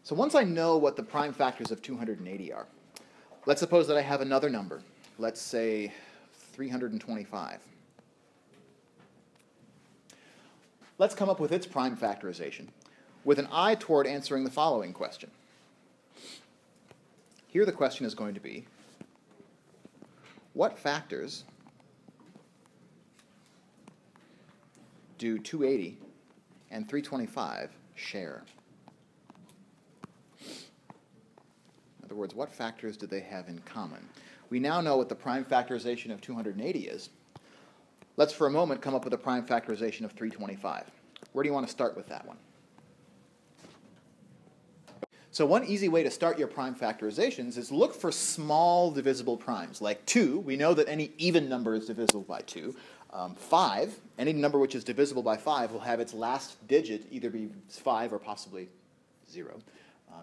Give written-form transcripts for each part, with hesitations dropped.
So once I know what the prime factors of 280 are, let's suppose that I have another number. Let's say 325. Let's come up with its prime factorization with an eye toward answering the following question. Here the question is going to be, what factors do 280 and 325 share? In other words, what factors do they have in common? We now know what the prime factorization of 280 is. Let's for a moment come up with a prime factorization of 325. Where do you want to start with that one? So one easy way to start your prime factorizations is look for small divisible primes, like 2. We know that any even number is divisible by 2. 5, any number which is divisible by 5 will have its last digit either be 5 or possibly 0.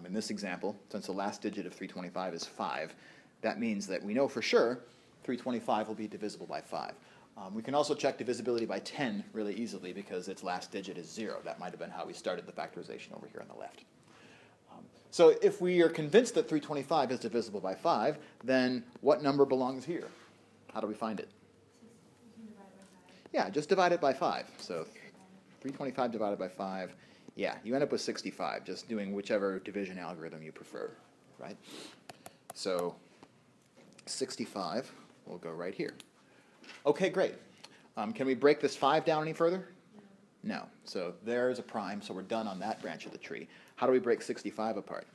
In this example, since the last digit of 325 is 5, that means that we know for sure 325 will be divisible by 5. We can also check divisibility by 10 really easily because its last digit is 0. That might have been how we started the factorization over here on the left. So if we are convinced that 325 is divisible by 5, then what number belongs here? How do we find it? Yeah, just divide it by 5. So 325 divided by 5, yeah, you end up with 65, just doing whichever division algorithm you prefer, right? So 65 will go right here. Okay, great. Can we break this 5 down any further? No. So there's a prime, so we're done on that branch of the tree. How do we break 65 apart?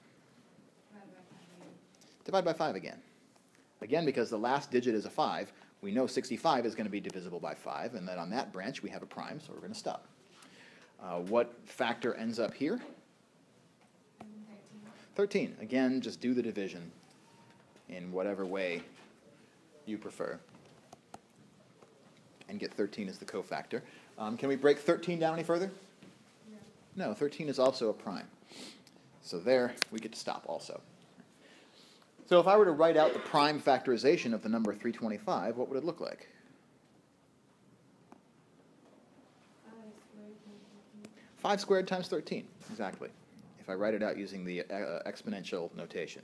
Divide by 5 again. Again, because the last digit is a 5, we know 65 is going to be divisible by 5, and then on that branch we have a prime, so we're going to stop. What factor ends up here? 13. Again, just do the division in whatever way you prefer and get 13 as the cofactor. Can we break 13 down any further? No, 13 is also a prime. So there, we get to stop also. So if I were to write out the prime factorization of the number 325, what would it look like? 5 squared times 13, exactly, if I write it out using the exponential notation.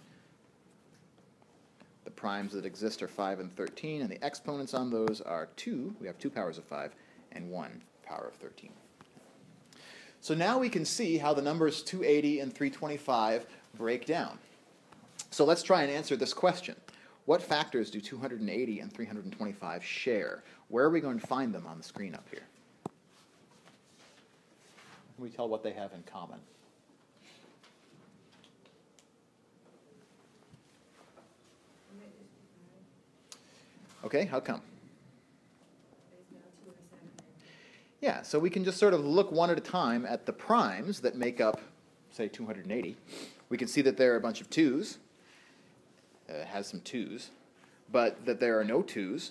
The primes that exist are 5 and 13, and the exponents on those are 2. We have 2 powers of 5 and 1 power of 13. So now we can see how the numbers 280 and 325 break down. So let's try and answer this question. What factors do 280 and 325 share? Where are we going to find them on the screen up here? Can we tell what they have in common? Okay, how come? Yeah, so we can just sort of look one at a time at the primes that make up, say, 280. We can see that there are a bunch of 2's. It has some 2's, but that there are no 2's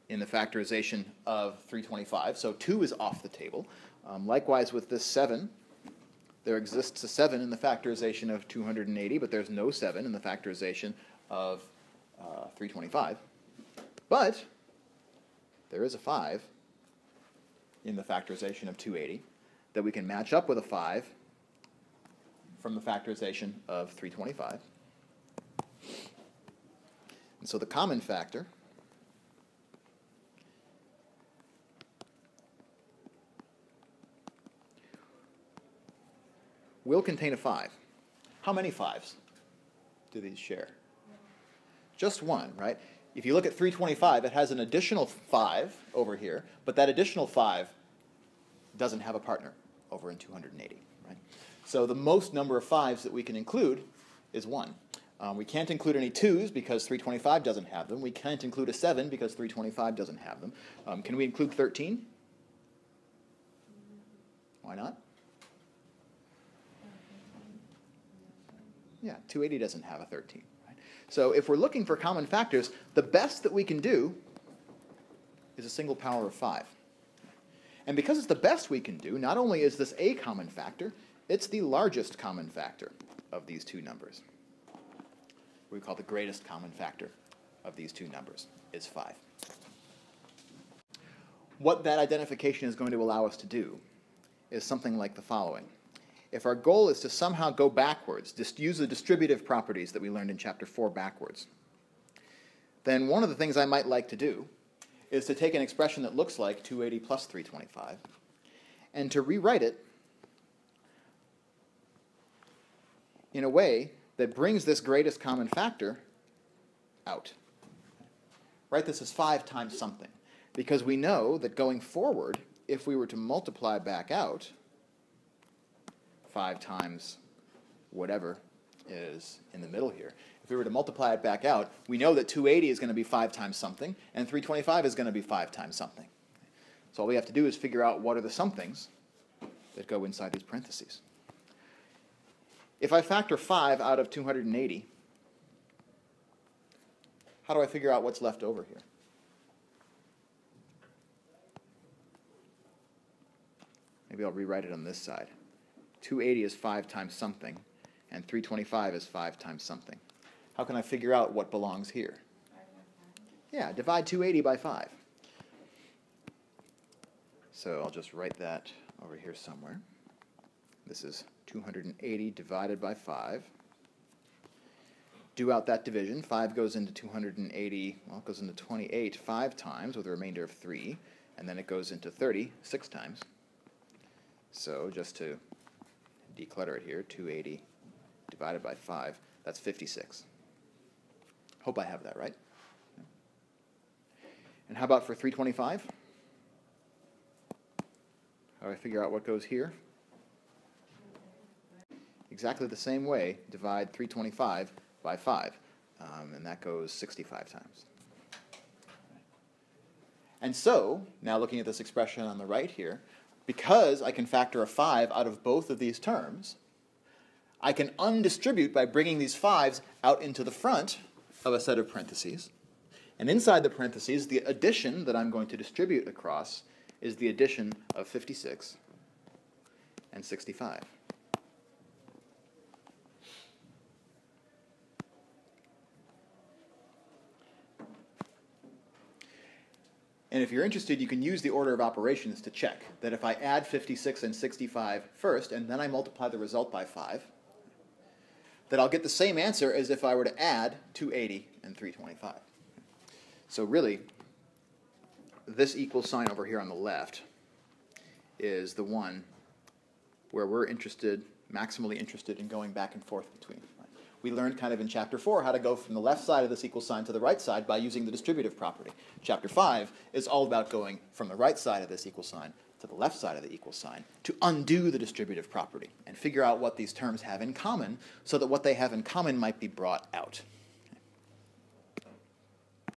in the factorization of 325. So 2 is off the table. Likewise with this 7, there exists a 7 in the factorization of 280, but there's no 7 in the factorization of 325. But there is a 5 in the factorization of 280 that we can match up with a 5 from the factorization of 325. And so the common factor will contain a 5. How many 5s do these share? Just one, right? If you look at 325, it has an additional 5 over here, but that additional 5 doesn't have a partner over in 280, right? So the most number of 5s that we can include is 1. We can't include any 2's because 325 doesn't have them. We can't include a 7 because 325 doesn't have them. Can we include 13? Why not? Yeah, 280 doesn't have a 13. Right? So if we're looking for common factors, the best that we can do is a single power of 5. And because it's the best we can do, not only is this a common factor, it's the largest common factor of these two numbers. We call the greatest common factor of these two numbers is 5. What that identification is going to allow us to do is something like the following. if our goal is to somehow go backwards, just use the distributive properties that we learned in Chapter 4 backwards, then one of the things I might like to do is to take an expression that looks like 280 plus 325 and to rewrite it in a way that brings this greatest common factor out. Write this as 5 times something, because we know that going forward, if we were to multiply back out 5 times whatever is in the middle here, if we were to multiply it back out, we know that 280 is going to be 5 times something, and 325 is going to be 5 times something. So all we have to do is figure out what are the somethings that go inside these parentheses. If I factor 5 out of 280, how do I figure out what's left over here? Maybe I'll rewrite it on this side. 280 is 5 times something, and 325 is 5 times something. How can I figure out what belongs here? Yeah, divide 280 by 5. So I'll just write that over here somewhere. This is 280 divided by 5. Do out that division. 5 goes into 280, well, it goes into 28 5 times with a remainder of 3, and then it goes into 30 6 times. So just to declutter it here, 280 divided by 5, that's 56. Hope I have that right. And how about for 325? How do I figure out what goes here? Exactly the same way, divide 325 by 5, and that goes 65 times. And so, now looking at this expression on the right here, because I can factor a 5 out of both of these terms, I can undistribute by bringing these 5s out into the front of a set of parentheses. And inside the parentheses, the addition that I'm going to distribute across is the addition of 56 and 65. And if you're interested, you can use the order of operations to check that if I add 56 and 65 first, and then I multiply the result by 5, that I'll get the same answer as if I were to add 280 and 325. So really, this equal sign over here on the left is the one where we're maximally interested in going back and forth between. We learned kind of in Chapter 4 how to go from the left side of this equal sign to the right side by using the distributive property. Chapter 5 is all about going from the right side of this equal sign to the left side of the equal sign to undo the distributive property and figure out what these terms have in common so that what they have in common might be brought out.